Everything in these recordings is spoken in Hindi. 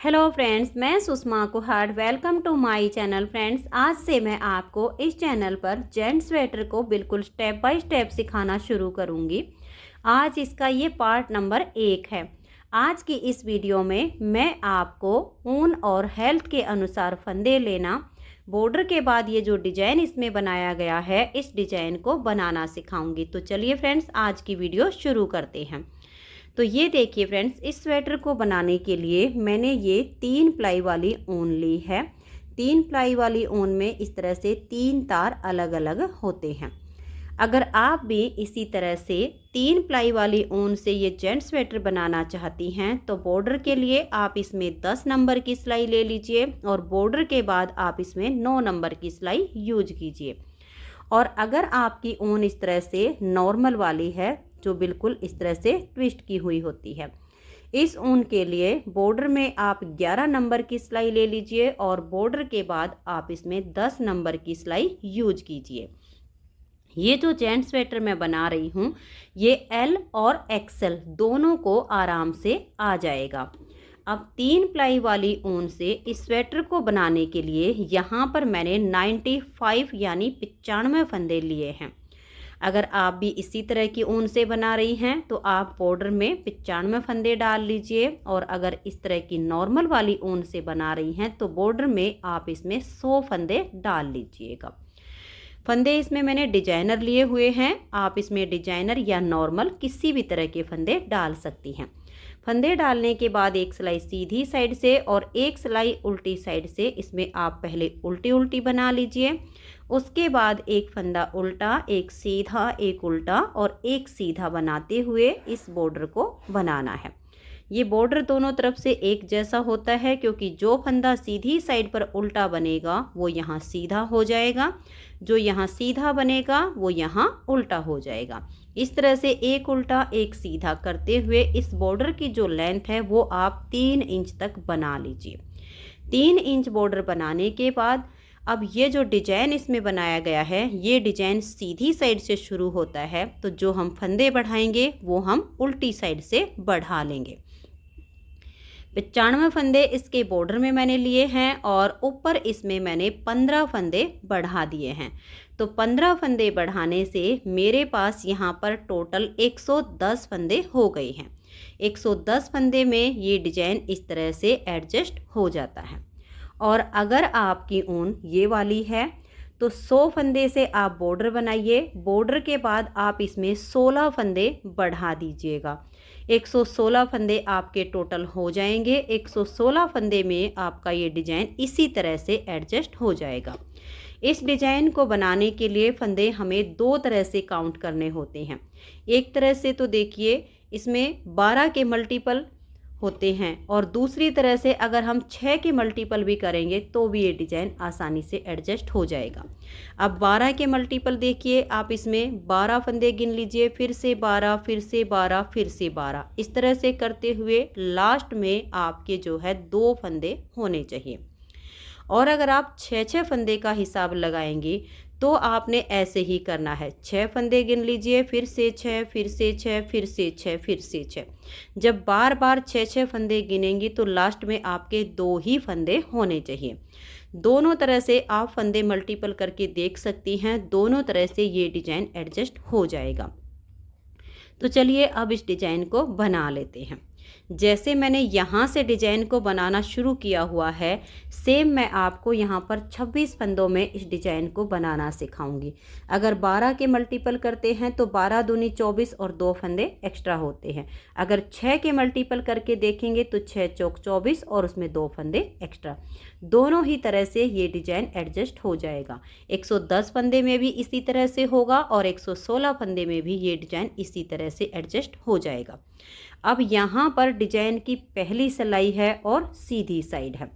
हेलो फ्रेंड्स, मैं Sushma Kuhad. Welcome to my channel. Friends, आज से मैं आपको इस चैनल पर जेंट स्वेटर को बिल्कुल स्टेप बाय स्टेप सिखाना शुरू करूंगी। आज इसका ये पार्ट नंबर 1 है। आज की इस वीडियो में मैं आपको ऊन और हेल्थ के अनुसार फंदे लेना, बॉर्डर के बाद ये जो डिजाइन इसमें बनाया गया है, इस डिजाइन को बनाना सिखाऊंगी। तो चलिए फ्रेंड्स, आज की वीडियो शुरू करते हैं। तो ये देखिए फ्रेंड्स, इस स्वेटर को बनाने के लिए मैंने ये 3 प्लाई वाली ऊन ली है। 3 प्लाई वाली ऊन में इस तरह से 3 तार अलग अलग होते हैं। अगर आप भी इसी तरह से 3 प्लाई वाली ऊन से ये जेंट स्वेटर बनाना चाहती हैं तो बॉर्डर के लिए आप इसमें 10 नंबर की सिलाई ले लीजिए और बॉर्डर के बाद आप इसमें 9 नंबर की सिलाई यूज कीजिए। और अगर आपकी ऊन इस तरह से नॉर्मल वाली है, जो बिल्कुल इस तरह से ट्विस्ट की हुई होती है, इस ऊन के लिए बॉर्डर में आप 11 नंबर की सिलाई ले लीजिए और बॉर्डर के बाद आप इसमें 10 नंबर की सिलाई यूज कीजिए। ये जो जेंट स्वेटर मैं बना रही हूँ, ये एल और एक्सेल दोनों को आराम से आ जाएगा। अब 3 प्लाई वाली ऊन से इस स्वेटर को बनाने के लिए यहाँ पर मैंने 95 यानी 95 फंदे लिए हैं। अगर आप भी इसी तरह की ऊन से बना रही हैं तो आप बॉर्डर में 95 फंदे डाल लीजिए, और अगर इस तरह की नॉर्मल वाली ऊन से बना रही हैं तो बॉर्डर में आप इसमें 100 फंदे डाल लीजिएगा। फंदे इसमें मैंने डिजाइनर लिए हुए हैं। आप इसमें डिजाइनर या नॉर्मल किसी भी तरह के फंदे डाल सकती हैं। फंदे डालने के बाद एक सिलाई सीधी साइड से और एक सिलाई उल्टी साइड से इसमें आप पहले उल्टी उल्टी बना लीजिए। उसके बाद एक फंदा उल्टा, एक सीधा, एक उल्टा और एक सीधा बनाते हुए इस बॉर्डर को बनाना है। ये बॉर्डर दोनों तरफ से एक जैसा होता है, क्योंकि जो फंदा सीधी साइड पर उल्टा बनेगा वो यहाँ सीधा हो जाएगा, जो यहाँ सीधा बनेगा वो यहाँ उल्टा हो जाएगा। इस तरह से एक उल्टा एक सीधा करते हुए इस बॉर्डर की जो लेंथ है वो आप 3 इंच तक बना लीजिए। 3 इंच बॉर्डर बनाने के बाद अब ये जो डिजाइन इसमें बनाया गया है, ये डिजाइन सीधी साइड से शुरू होता है, तो जो हम फंदे बढ़ाएंगे वो हम उल्टी साइड से बढ़ा लेंगे। 95 फंदे इसके बॉर्डर में मैंने लिए हैं और ऊपर इसमें मैंने 15 फंदे बढ़ा दिए हैं। तो 15 फंदे बढ़ाने से मेरे पास यहाँ पर टोटल 110 फंदे हो गए हैं। 110 फंदे में ये डिजाइन इस तरह से एडजस्ट हो जाता है। और अगर आपकी ऊन ये वाली है तो 100 फंदे से आप बॉर्डर बनाइए। बॉर्डर के बाद आप इसमें 16 फंदे बढ़ा दीजिएगा। 116 फंदे आपके टोटल हो जाएंगे। 116 फंदे में आपका ये डिजाइन इसी तरह से एडजस्ट हो जाएगा। इस डिजाइन को बनाने के लिए फंदे हमें 2 तरह से काउंट करने होते हैं। एक तरह से तो देखिए इसमें 12 के मल्टीपल होते हैं, और दूसरी तरह से अगर हम 6 के मल्टीपल भी करेंगे तो भी ये डिजाइन आसानी से एडजस्ट हो जाएगा। अब 12 के मल्टीपल देखिए, आप इसमें 12 फंदे गिन लीजिए, फिर से 12, फिर से 12, फिर से 12, इस तरह से करते हुए लास्ट में आपके जो है 2 फंदे होने चाहिए। और अगर आप 6 फंदे का हिसाब लगाएंगे तो आपने ऐसे ही करना है। 6 फंदे गिन लीजिए, फिर से 6, फिर से 6, फिर से 6, फिर से 6। जब बार बार 6 फंदे गिनेंगी तो लास्ट में आपके 2 ही फंदे होने चाहिए। दोनों तरह से आप फंदे मल्टीपल करके देख सकती हैं, दोनों तरह से ये डिजाइन एडजस्ट हो जाएगा। तो चलिए अब इस डिजाइन को बना लेते हैं। जैसे मैंने यहाँ से डिजाइन को बनाना शुरू किया हुआ है, सेम मैं आपको यहाँ पर 26 फंदों में इस डिजाइन को बनाना सिखाऊंगी। अगर 12 के मल्टीपल करते हैं तो 12 दूनी 24 और 2 फंदे एक्स्ट्रा होते हैं। अगर 6 के मल्टीपल करके देखेंगे तो 6 चौक 24 और उसमें 2 फंदे एक्स्ट्रा। दोनों ही तरह से ये डिजाइन एडजस्ट हो जाएगा। 110 फंदे में भी इसी तरह से होगा और 116 फंदे में भी ये डिजाइन इसी तरह से एडजस्ट हो जाएगा। अब यहाँ पर डिजाइन की पहली सिलाई है और सीधी साइड है,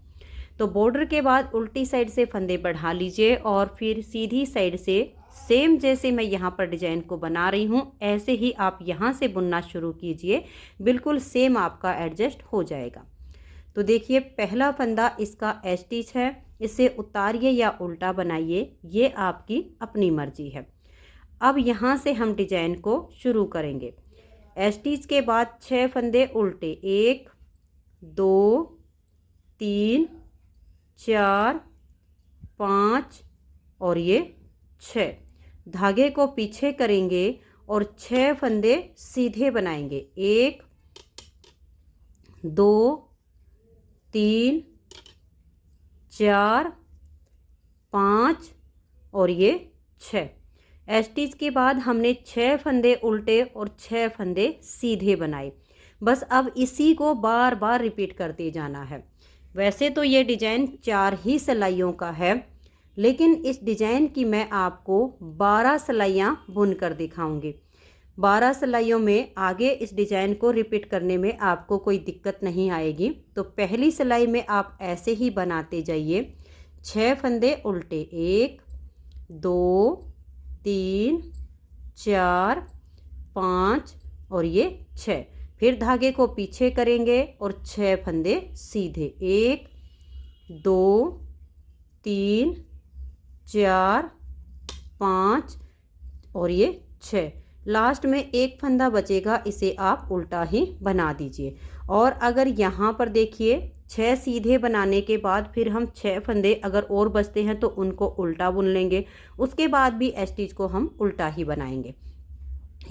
तो बॉर्डर के बाद उल्टी साइड से फंदे बढ़ा लीजिए और फिर सीधी साइड से सेम जैसे मैं यहाँ पर डिजाइन को बना रही हूँ ऐसे ही आप यहाँ से बुनना शुरू कीजिए। बिल्कुल सेम आपका एडजस्ट हो जाएगा। तो देखिए पहला फंदा इसका स्टिच है, इसे उतारिए या उल्टा बनाइए, ये आपकी अपनी मर्जी है। अब यहाँ से हम डिजाइन को शुरू करेंगे। स्टिच के बाद 6 फंदे उल्टे, 1 2 3 4 5 और ये 6। धागे को पीछे करेंगे और 6 फंदे सीधे बनाएंगे। 1 2 3 4 5 और ये 6। स्टिच के बाद हमने 6 फंदे उल्टे और 6 फंदे सीधे बनाए। बस अब इसी को बार बार रिपीट करते जाना है। वैसे तो ये डिज़ाइन 4 ही सिलाइयों का है, लेकिन इस डिज़ाइन की मैं आपको 12 सिलाइयाँ बुन कर दिखाऊंगी। 12 सिलाइयों में आगे इस डिज़ाइन को रिपीट करने में आपको कोई दिक्कत नहीं आएगी। तो पहली सिलाई में आप ऐसे ही बनाते जाइए। 6 फंदे उल्टे, 1 2 3 4 5 और ये 6। फिर धागे को पीछे करेंगे और 6 फंदे सीधे, 1 2 3 4 5 और ये 6। लास्ट में एक फंदा बचेगा, इसे आप उल्टा ही बना दीजिए। और अगर यहाँ पर देखिए 6 सीधे बनाने के बाद फिर हम 6 फंदे अगर और बचते हैं तो उनको उल्टा बुन लेंगे। उसके बाद भी स्टिच को हम उल्टा ही बनाएंगे।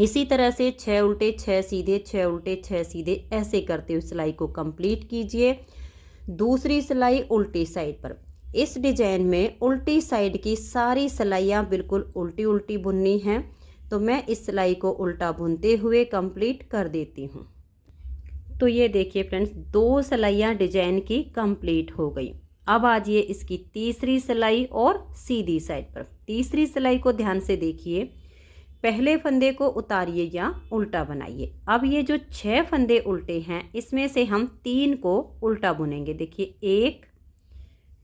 इसी तरह से 6 उल्टे 6 सीधे, 6 उल्टे 6 सीधे, ऐसे करते हुए सिलाई को कंप्लीट कीजिए। दूसरी सिलाई उल्टी साइड पर। इस डिजाइन में उल्टी साइड की सारी सिलाइयाँ बिल्कुल उल्टी उल्टी बुननी हैं। तो मैं इस सिलाई को उल्टा बुनते हुए कंप्लीट कर देती हूँ। तो ये देखिए फ्रेंड्स, 2 सिलाइयाँ डिजाइन की कंप्लीट हो गई। अब आ जाइए इसकी तीसरी सिलाई और सीधी साइड पर। तीसरी सिलाई को ध्यान से देखिए। पहले फंदे को उतारिए या उल्टा बनाइए। अब ये जो 6 फंदे उल्टे हैं, इसमें से हम 3 को उल्टा बुनेंगे। देखिए 1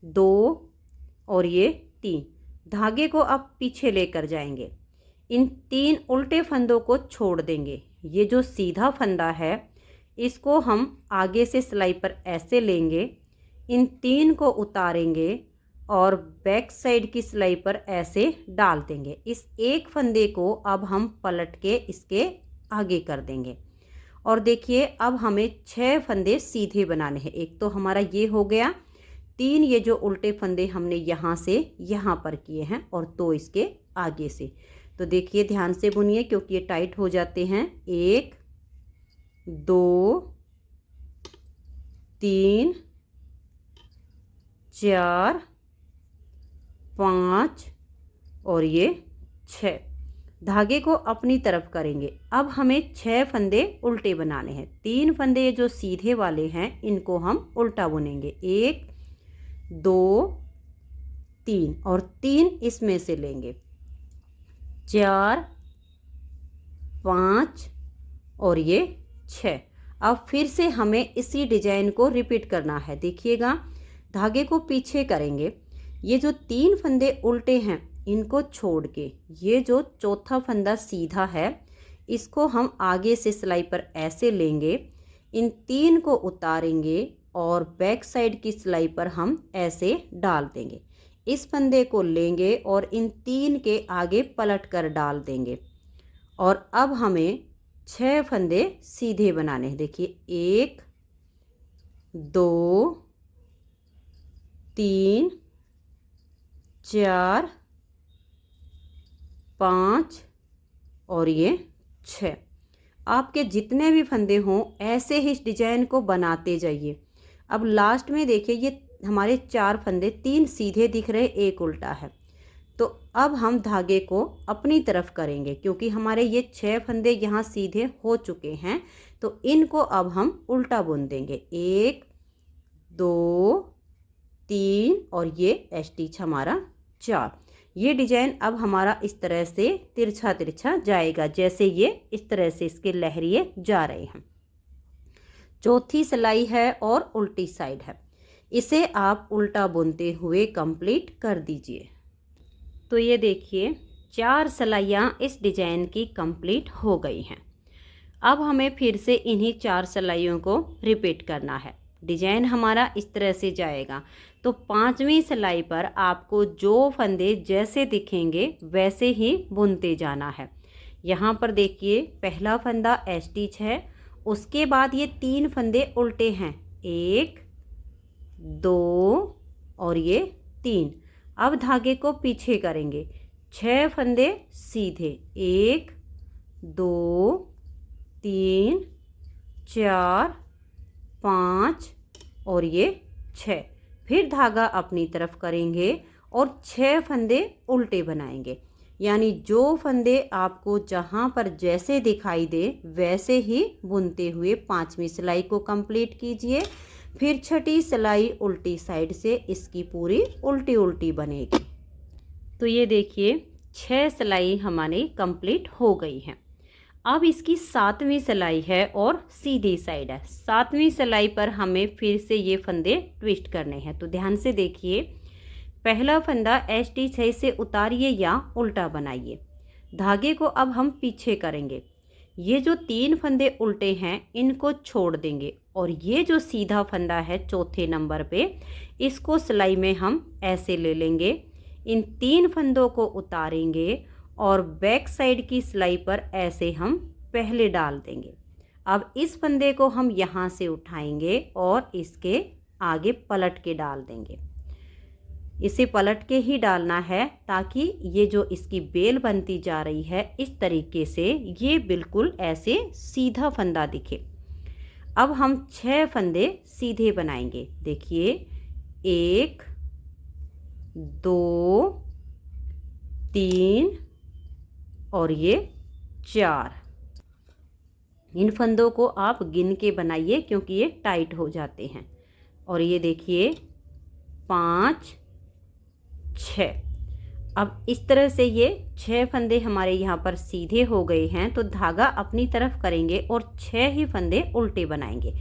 2 और ये 3। धागे को अब पीछे लेकर जाएंगे। इन 3 उल्टे फंदों को छोड़ देंगे। ये जो सीधा फंदा है इसको हम आगे से सिलाई पर ऐसे लेंगे, इन 3 को उतारेंगे और बैक साइड की सिलाई पर ऐसे डाल देंगे। इस एक फंदे को अब हम पलट के इसके आगे कर देंगे। और देखिए अब हमें 6 फंदे सीधे बनाने हैं। एक तो हमारा ये हो गया, 3 ये जो उल्टे फंदे हमने यहाँ से यहाँ पर किए हैं और 2 इसके आगे से। तो देखिए ध्यान से बुनिए क्योंकि ये टाइट हो जाते हैं। 1 2 3 4 5 और ये 6। धागे को अपनी तरफ करेंगे। अब हमें 6 फंदे उल्टे बनाने हैं। 3 फंदे जो सीधे वाले हैं इनको हम उल्टा बुनेंगे। 1 2 3 और 3 इसमें से लेंगे। 4 5 और ये 6। अब फिर से हमें इसी डिजाइन को रिपीट करना है। देखिएगा, धागे को पीछे करेंगे। ये जो 3 फंदे उल्टे हैं इनको छोड़ के ये जो चौथा फंदा सीधा है इसको हम आगे से सिलाई पर ऐसे लेंगे, इन 3 को उतारेंगे और बैक साइड की सिलाई पर हम ऐसे डाल देंगे। इस फंदे को लेंगे और इन 3 के आगे पलट कर डाल देंगे। और अब हमें 6 फंदे सीधे बनाने हैं। देखिए 1 2 3 4 5 और ये 6। आपके जितने भी फंदे हों ऐसे ही इस डिजाइन को बनाते जाइए। अब लास्ट में देखिए ये हमारे 4 फंदे, 3 सीधे दिख रहे, 1 उल्टा है। तो अब हम धागे को अपनी तरफ करेंगे क्योंकि हमारे ये 6 फंदे यहाँ सीधे हो चुके हैं। तो इनको अब हम उल्टा बुन देंगे। 1 2 3 और ये स्टिच हमारा 4। ये डिजाइन अब हमारा इस तरह से तिरछा तिरछा जाएगा, जैसे ये इस तरह से इसके लहरिए जा रहे हैं। चौथी सिलाई है और उल्टी साइड है। इसे आप उल्टा बुनते हुए कंप्लीट कर दीजिए। तो ये देखिए 4 सिलाइयाँ इस डिजाइन की कंप्लीट हो गई हैं। अब हमें फिर से इन्हीं 4 सिलाइयों को रिपीट करना है। डिजाइन हमारा इस तरह से जाएगा। तो 5वीं सिलाई पर आपको जो फंदे जैसे दिखेंगे वैसे ही बुनते जाना है। यहाँ पर देखिए पहला फंदा स्टिच है, उसके बाद ये 3 फंदे उल्टे हैं। 1 2 और ये 3। अब धागे को पीछे करेंगे, 6 फंदे सीधे, 1 2 3 4 5 और ये 6। फिर धागा अपनी तरफ करेंगे और 6 फंदे उल्टे बनाएंगे, यानी जो फंदे आपको जहाँ पर जैसे दिखाई दे वैसे ही बुनते हुए 5वीं सिलाई को कंप्लीट कीजिए। फिर 6ठी सिलाई उल्टी साइड से इसकी पूरी उल्टी उल्टी बनेगी। तो ये देखिए 6 सिलाई हमारी कंप्लीट हो गई है। अब इसकी 7वीं सिलाई है और सीधी साइड है। 7वीं सिलाई पर हमें फिर से ये फंदे ट्विस्ट करने हैं, तो ध्यान से देखिए। पहला फंदा ST6 से उतारिए या उल्टा बनाइए। धागे को अब हम पीछे करेंगे। ये जो 3 फंदे उल्टे हैं इनको छोड़ देंगे और ये जो सीधा फंदा है चौथे नंबर पे, इसको सिलाई में हम ऐसे ले लेंगे। इन 3 फंदों को उतारेंगे और बैक साइड की सिलाई पर ऐसे हम पहले डाल देंगे। अब इस फंदे को हम यहाँ से उठाएंगे और इसके आगे पलट के डाल देंगे। इसे पलट के ही डालना है ताकि ये जो इसकी बेल बनती जा रही है इस तरीके से ये बिल्कुल ऐसे सीधा फंदा दिखे। अब हम 6 फंदे सीधे बनाएंगे। देखिए 1 2 3 और ये 4। इन फंदों को आप गिन के बनाइए क्योंकि ये टाइट हो जाते हैं। और ये देखिए 5 6। अब इस तरह से ये 6 फंदे हमारे यहाँ पर सीधे हो गए हैं, तो धागा अपनी तरफ करेंगे और 6 ही फंदे उल्टे बनाएंगे।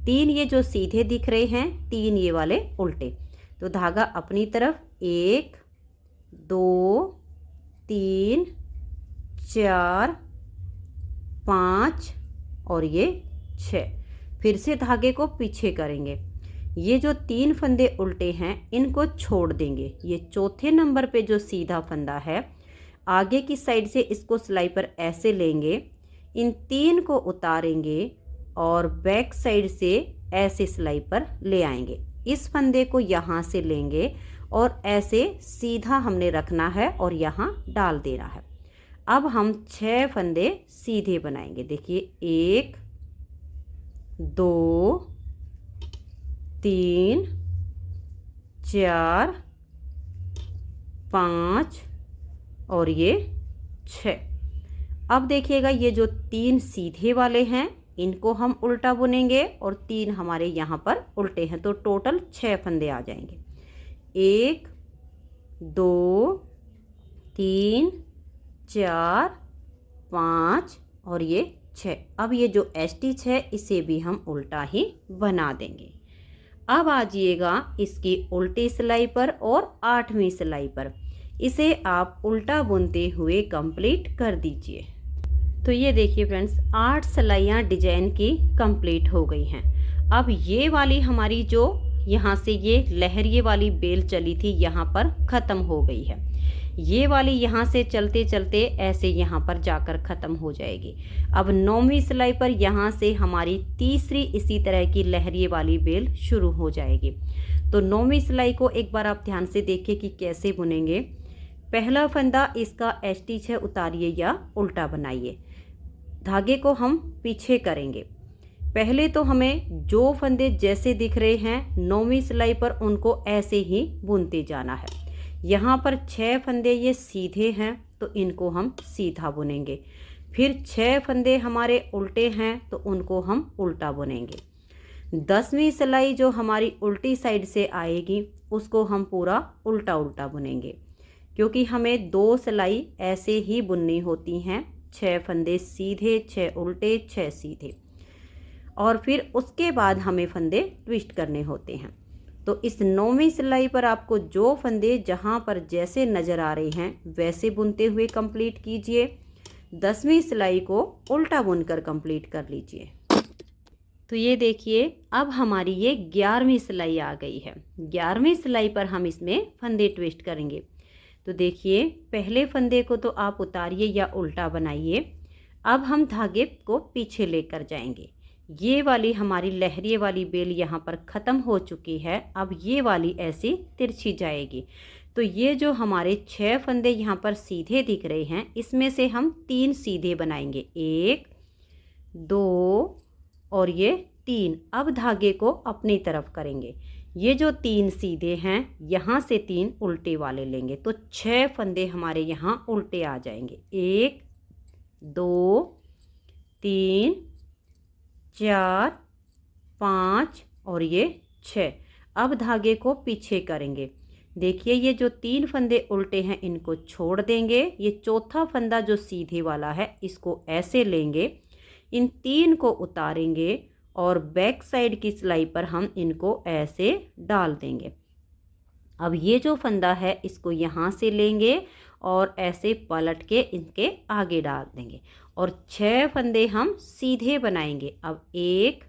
3 ये जो सीधे दिख रहे हैं, 3 ये वाले उल्टे। तो धागा अपनी तरफ 1 2 3 4 5 और ये 6। फिर से धागे को पीछे करेंगे। ये जो 3 फंदे उल्टे हैं इनको छोड़ देंगे। ये चौथे नंबर पे जो सीधा फंदा है, आगे की साइड से इसको सिलाई पर ऐसे लेंगे, इन 3 को उतारेंगे और बैक साइड से ऐसे सिलाई पर ले आएंगे। इस फंदे को यहाँ से लेंगे और ऐसे सीधा हमने रखना है और यहाँ डाल देना है। अब हम 6 फंदे सीधे बनाएंगे। देखिए 1 2 3 4 5 और ये 6। अब देखिएगा ये जो 3 सीधे वाले हैं इनको हम उल्टा बुनेंगे और 3 हमारे यहाँ पर उल्टे हैं, तो टोटल 6 फंदे आ जाएंगे। 1 2 3 4 5 और ये 6। अब ये जो ST6 है इसे भी हम उल्टा ही बना देंगे। अब आ जाइएगा इसकी उल्टी सिलाई पर और 8वीं सिलाई पर। इसे आप उल्टा बुनते हुए कंप्लीट कर दीजिए। तो ये देखिए फ्रेंड्स 8 सिलाइयाँ डिजाइन की कंप्लीट हो गई हैं। अब ये वाली हमारी जो यहाँ से ये लहरिए वाली बेल चली थी यहाँ पर ख़त्म हो गई है। ये वाली यहाँ से चलते चलते ऐसे यहाँ पर जाकर ख़त्म हो जाएगी। अब 9वीं सिलाई पर यहाँ से हमारी तीसरी इसी तरह की लहरिए वाली बेल शुरू हो जाएगी। तो 9वीं सिलाई को एक बार आप ध्यान से देखिए कि कैसे बुनेंगे। पहला फंदा इसका ST6 उतारिए या उल्टा बनाइए। धागे को हम पीछे करेंगे। पहले तो हमें जो फंदे जैसे दिख रहे हैं 9वीं सिलाई पर उनको ऐसे ही बुनते जाना है। यहाँ पर 6 फंदे ये सीधे हैं तो इनको हम सीधा बुनेंगे। फिर 6 फंदे हमारे उल्टे हैं तो उनको हम उल्टा बुनेंगे। 10वीं सिलाई जो हमारी उल्टी साइड से आएगी उसको हम पूरा उल्टा उल्टा बुनेंगे, क्योंकि हमें 2 सिलाई ऐसे ही बुननी होती हैं। 6 फंदे सीधे, 6 उल्टे, 6 सीधे, और फिर उसके बाद हमें फंदे ट्विस्ट करने होते हैं। तो इस 9वीं सिलाई पर आपको जो फंदे जहाँ पर जैसे नज़र आ रहे हैं वैसे बुनते हुए कंप्लीट कीजिए। 10वीं सिलाई को उल्टा बुनकर कंप्लीट कर लीजिए। तो ये देखिए अब हमारी ये 11वीं सिलाई आ गई है। 11वीं सिलाई पर हम इसमें फंदे ट्विस्ट करेंगे। तो देखिए पहले फंदे को तो आप उतारिए या उल्टा बनाइए। अब हम धागे को पीछे लेकर जाएंगे। ये वाली हमारी लहरिए वाली बेल यहाँ पर ख़त्म हो चुकी है। अब ये वाली ऐसी तिरछी जाएगी। तो ये जो हमारे 6 फंदे यहाँ पर सीधे दिख रहे हैं, इसमें से हम 3 सीधे बनाएंगे, 1 2 और ये 3। अब धागे को अपनी तरफ करेंगे। ये जो 3 सीधे हैं, यहाँ से 3 उल्टे वाले लेंगे, तो 6 फंदे हमारे यहाँ उल्टे आ जाएंगे। 1 2 3 4 5 और ये 6। अब धागे को पीछे करेंगे। देखिए ये जो 3 फंदे उल्टे हैं इनको छोड़ देंगे। ये चौथा फंदा जो सीधे वाला है इसको ऐसे लेंगे, इन 3 को उतारेंगे और बैक साइड की सिलाई पर हम इनको ऐसे डाल देंगे। अब ये जो फंदा है इसको यहाँ से लेंगे और ऐसे पलट के इनके आगे डाल देंगे और 6 फंदे हम सीधे बनाएंगे। अब 1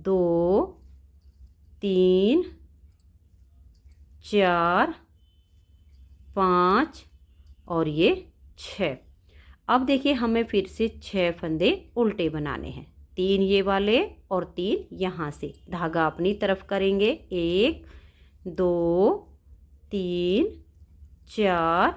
2 3 4 5 और ये 6। अब देखिए हमें फिर से 6 फंदे उल्टे बनाने हैं, 3 ये वाले और 3 यहाँ से। धागा अपनी तरफ करेंगे, 1 2 3 4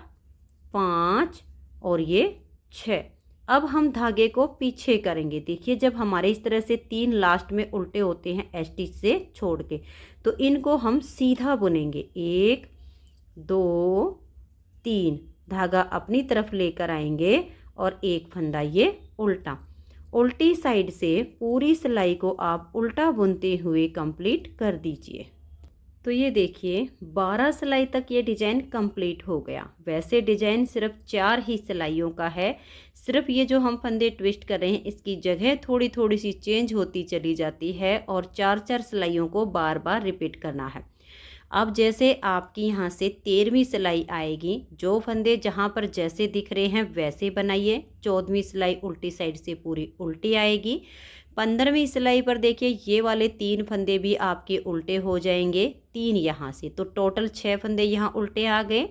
5 और ये 6। अब हम धागे को पीछे करेंगे। देखिए जब हमारे इस तरह से 3 लास्ट में उल्टे होते हैं स्टिच से छोड़ के, तो इनको हम सीधा बुनेंगे, 1 2 3। धागा अपनी तरफ लेकर आएंगे और एक फंदा ये उल्टा। उल्टी साइड से पूरी सिलाई को आप उल्टा बुनते हुए कंप्लीट कर दीजिए। तो ये देखिए 12 सिलाई तक ये डिज़ाइन कंप्लीट हो गया। वैसे डिज़ाइन सिर्फ 4 ही सिलाइयों का है, सिर्फ ये जो हम फंदे ट्विस्ट कर रहे हैं इसकी जगह थोड़ी थोड़ी सी चेंज होती चली जाती है और 4-4 सिलाइयों को बार बार रिपीट करना है। अब जैसे आपकी यहाँ से 13वीं सिलाई आएगी, जो फंदे जहाँ पर जैसे दिख रहे हैं वैसे बनाइए। 14वीं सिलाई उल्टी साइड से पूरी उल्टी आएगी। 15वीं सिलाई पर देखिए ये वाले 3 फंदे भी आपके उल्टे हो जाएंगे, 3 यहाँ से, तो टोटल 6 फंदे यहाँ उल्टे आ गए।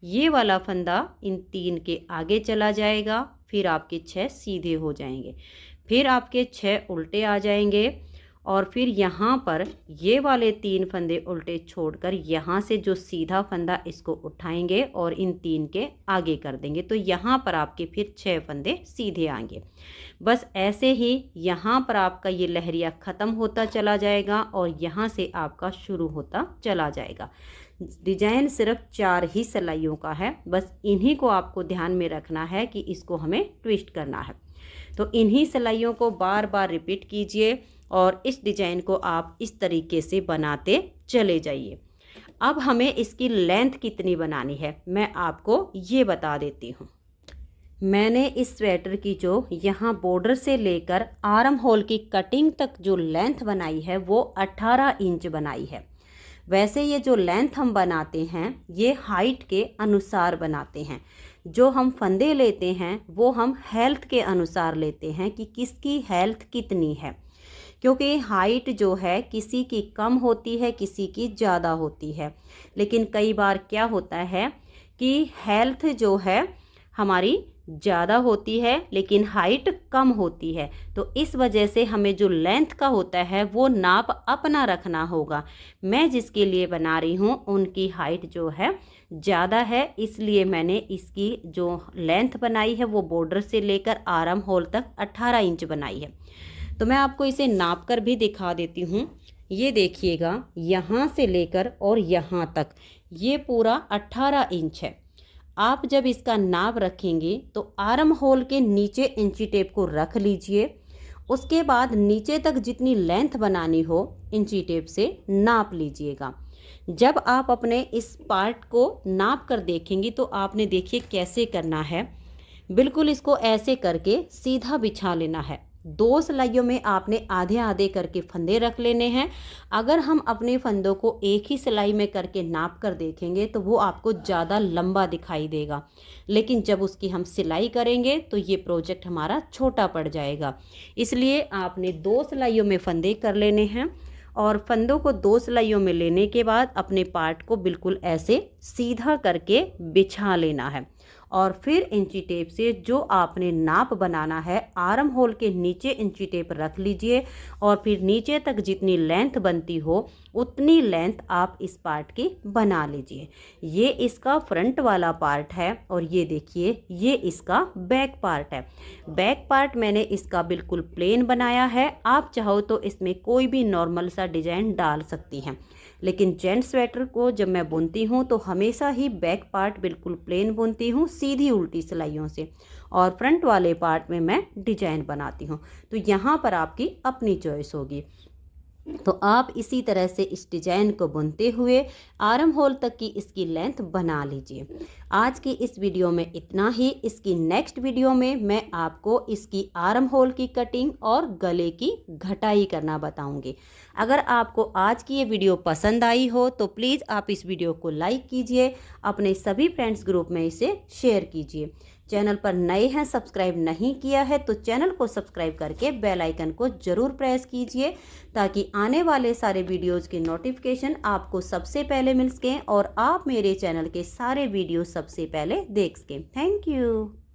ये वाला फंदा इन 3 के आगे चला जाएगा, फिर आपके 6 सीधे हो जाएंगे, फिर आपके 6 उल्टे आ जाएंगे और फिर यहाँ पर ये वाले 3 फंदे उल्टे छोड़कर यहाँ से जो सीधा फंदा इसको उठाएंगे और इन 3 के आगे कर देंगे, तो यहाँ पर आपके फिर 6 फंदे सीधे आएंगे। बस ऐसे ही यहाँ पर आपका ये लहरिया ख़त्म होता चला जाएगा और यहाँ से आपका शुरू होता चला जाएगा। डिजाइन सिर्फ 4 ही सिलाइयों का है, बस इन्हीं को आपको ध्यान में रखना है कि इसको हमें ट्विस्ट करना है। तो इन्हीं सिलाइयों को बार बार रिपीट कीजिए और इस डिज़ाइन को आप इस तरीके से बनाते चले जाइए। अब हमें इसकी लेंथ कितनी बनानी है मैं आपको ये बता देती हूँ। मैंने इस स्वेटर की जो यहाँ बॉर्डर से लेकर आर्म होल की कटिंग तक जो लेंथ बनाई है वो 18 इंच बनाई है। वैसे ये जो लेंथ हम बनाते हैं ये हाइट के अनुसार बनाते हैं। जो हम फंदे लेते हैं वो हम हेल्थ के अनुसार लेते हैं कि किसकी हेल्थ कितनी है, क्योंकि हाइट जो है किसी की कम होती है किसी की ज़्यादा होती है। लेकिन कई बार क्या होता है कि हेल्थ जो है हमारी ज़्यादा होती है लेकिन हाइट कम होती है, तो इस वजह से हमें जो लेंथ का होता है वो नाप अपना रखना होगा। मैं जिसके लिए बना रही हूँ उनकी हाइट जो है ज़्यादा है, इसलिए मैंने इसकी जो लेंथ बनाई है वो बॉर्डर से लेकर आर्म होल तक 18 इंच बनाई है। तो मैं आपको इसे नाप कर भी दिखा देती हूँ। ये देखिएगा यहाँ से लेकर और यहाँ तक ये पूरा 18 इंच है। आप जब इसका नाप रखेंगे तो आर्म होल के नीचे इंची टेप को रख लीजिए। उसके बाद नीचे तक जितनी लेंथ बनानी हो इंची टेप से नाप लीजिएगा। जब आप अपने इस पार्ट को नाप कर देखेंगी तो आपने देखिए कैसे करना है, बिल्कुल इसको ऐसे करके सीधा बिछा लेना है। 2 सिलाइयों में आपने आधे आधे करके फंदे रख लेने हैं। अगर हम अपने फंदों को एक ही सिलाई में करके नाप कर देखेंगे तो वो आपको ज़्यादा लंबा दिखाई देगा, लेकिन जब उसकी हम सिलाई करेंगे तो ये प्रोजेक्ट हमारा छोटा पड़ जाएगा। इसलिए आपने 2 सिलाइयों में फंदे कर लेने हैं और फंदों को 2 सिलाइयों में लेने के बाद अपने पार्ट को बिल्कुल ऐसे सीधा करके बिछा लेना है और फिर इंची टेप से जो आपने नाप बनाना है आर्म होल के नीचे इंची टेप रख लीजिए और फिर नीचे तक जितनी लेंथ बनती हो उतनी लेंथ आप इस पार्ट की बना लीजिए। ये इसका फ्रंट वाला पार्ट है और ये देखिए ये इसका बैक पार्ट है। बैक पार्ट मैंने इसका बिल्कुल प्लेन बनाया है, आप चाहो तो इसमें कोई भी नॉर्मल सा डिजाइन डाल सकती हैं, लेकिन जेंट स्वेटर को जब मैं बुनती हूँ तो हमेशा ही बैक पार्ट बिल्कुल प्लेन बुनती हूँ सीधी उल्टी सिलाइयों से, और फ्रंट वाले पार्ट में मैं डिजाइन बनाती हूँ। तो यहाँ पर आपकी अपनी चॉइस होगी। तो आप इसी तरह से इस डिजाइन को बुनते हुए आर्म होल तक की इसकी लेंथ बना लीजिए। आज की इस वीडियो में इतना ही। इसकी नेक्स्ट वीडियो में मैं आपको इसकी आर्म होल की कटिंग और गले की घटाई करना बताऊंगी। अगर आपको आज की ये वीडियो पसंद आई हो तो प्लीज़ आप इस वीडियो को लाइक कीजिए, अपने सभी फ्रेंड्स ग्रुप में इसे शेयर कीजिए। चैनल पर नए हैं, सब्सक्राइब नहीं किया है तो चैनल को सब्सक्राइब करके बेल आइकन को ज़रूर प्रेस कीजिए ताकि आने वाले सारे वीडियोज़ की नोटिफिकेशन आपको सबसे पहले मिल सकें और आप मेरे चैनल के सारे वीडियो सबसे पहले देख सकें। Thank you.